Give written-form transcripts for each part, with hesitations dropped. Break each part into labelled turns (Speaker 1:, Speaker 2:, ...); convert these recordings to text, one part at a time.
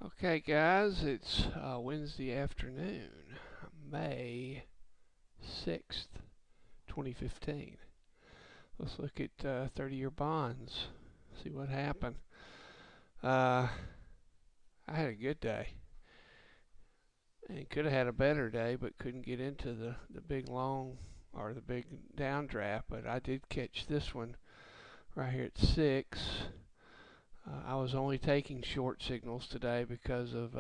Speaker 1: Okay, guys, it's Wednesday afternoon, May 6th, 2015. Let's look at 30-year bonds, see what happened. I had a good day and could have had a better day, but couldn't get into the big long or the big downdraft. But I did catch this one right here at 6. I was only taking short signals today because of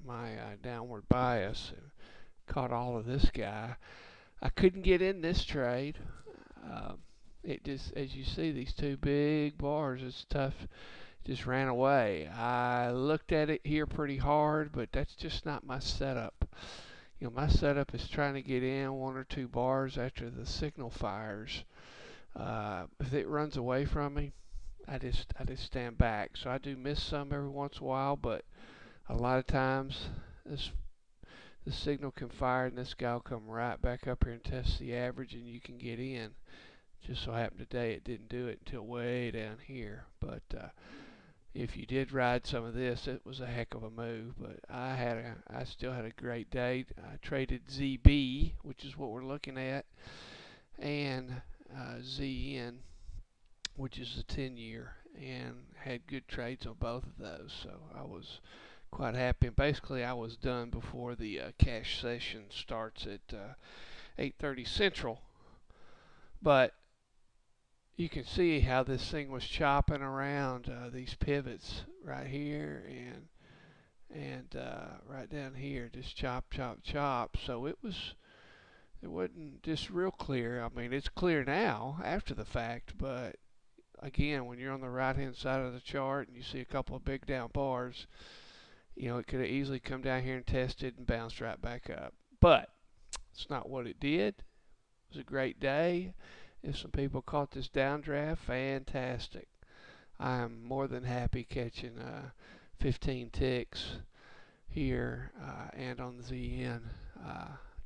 Speaker 1: my downward bias. Caught all of this guy. I couldn't get in this trade. It just, as you see, these two big bars, it's tough. Just ran away. I looked at it here pretty hard, but that's just not my setup. My setup is trying to get in one or two bars after the signal fires. If it runs away from me, I just stand back. So I do miss some every once in a while, but a lot of times the signal can fire and this guy will come right back up here and test the average and you can get in. Just so happened today it didn't do it until way down here. But if you did ride some of this, it was a heck of a move. But I still had a great day. I traded ZB, which is what we're looking at, and ZN, which is the 10-year, and had good trades on both of those. So I was quite happy. And basically, I was done before the cash session starts at 8:30 Central. But you can see how this thing was chopping around these pivots right here and right down here, just chop, chop, chop. So it wasn't just real clear. I mean, it's clear now after the fact, but again, when you're on the right hand side of the chart and you see a couple of big down bars, it could have easily come down here and tested and bounced right back up. But it's not what it did. It was a great day. If some people caught this downdraft, fantastic. I am more than happy catching 15 ticks here and on the ZN.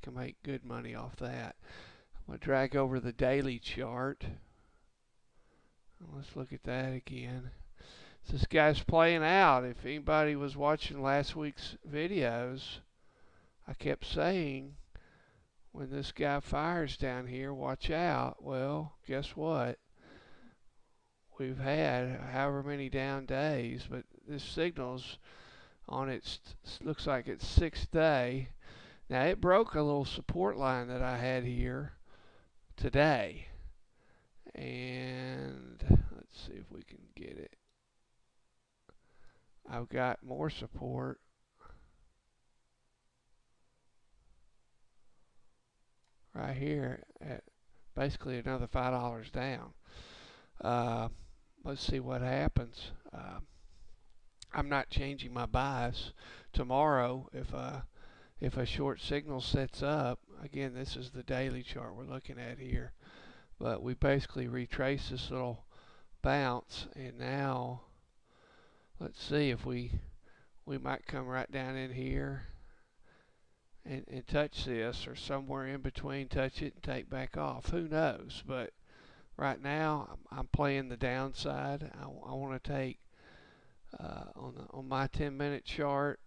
Speaker 1: Can make good money off that. I'm going to drag over the daily chart. Let's look at that again. This guy's playing out. If anybody was watching last week's videos, I kept saying, when this guy fires down here, watch out. Well, guess what? We've had however many down days, but this signal's on its, looks like it's 6th day. Now, it broke a little support line that I had here today. And let's see if we can get it. I've got more support. Right here at basically another $5 down. Let's see what happens. I'm not changing my bias. Tomorrow, if a short signal sets up, again, this is the daily chart we're looking at here, but we basically retrace this little bounce, and now let's see if we might come right down in here and touch this, or somewhere in between, touch it and take back off. Who knows? But right now I'm playing the downside. I want to take on my 10-minute chart,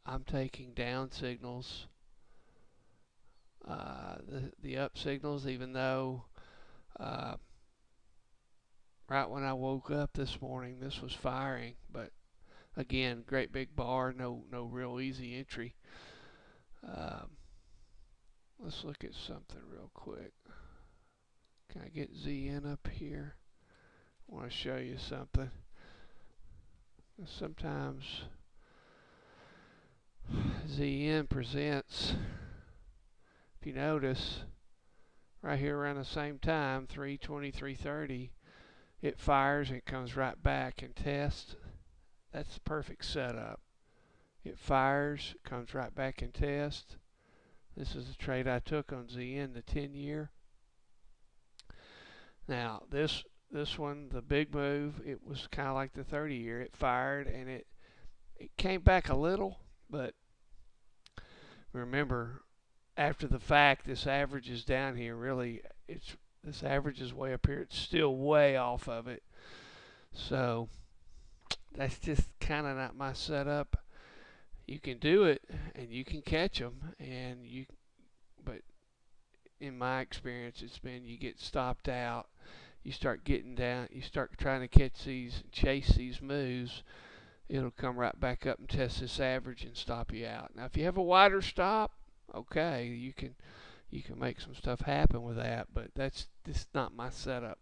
Speaker 1: I'm taking down signals, the up signals, even though right when I woke up this morning this was firing. But again, great big bar, no real easy entry. Let's look at something real quick. Can I get ZN up here? I want to show you something. Sometimes ZN presents, if you notice, right here around the same time, 3:20, 3:30, it fires and comes right back and tests. That's the perfect setup. It fires, comes right back and tests. This is the trade I took on ZN, the 10-year. Now, this one, the big move, it was kind of like the 30-year. It fired and it came back a little, but remember, after the fact, this average is down here. Really, this average is way up here. It's still way off of it. So that's just kind of not my setup. you can do it and you can catch them, but in my experience, it's been you get stopped out, you start getting down, you start trying to catch these, chase these moves, it'll come right back up and test this average and stop you out. Now, if you have a wider stop, okay, you can make some stuff happen with that, but that's just not my setup.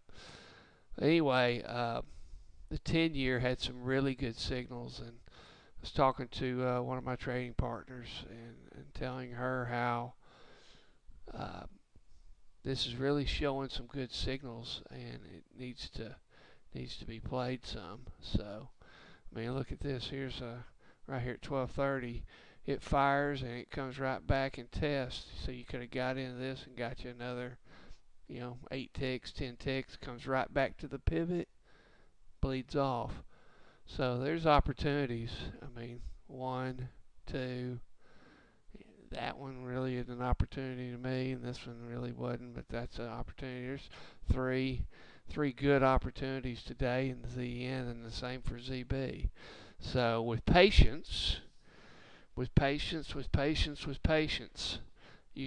Speaker 1: Anyway, the 10-year had some really good signals, and I was talking to one of my trading partners and telling her how uh, this is really showing some good signals, and it needs to be played some. So, I mean, look at this. Here's right here at 12:30. It fires and it comes right back and tests. So you could have got into this and got you another, 8 ticks, 10 ticks. Comes right back to the pivot, bleeds off. So there's opportunities. I mean, 1, 2. That one really is an opportunity to me, and this one really wasn't, but that's an opportunity. There's three good opportunities today in ZN, and the same for ZB. So with patience, you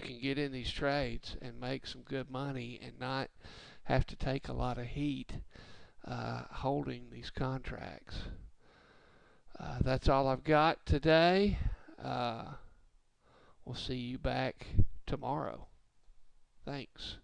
Speaker 1: can get in these trades and make some good money and not have to take a lot of heat holding these contracts. That's all I've got today. We'll see you back tomorrow. Thanks.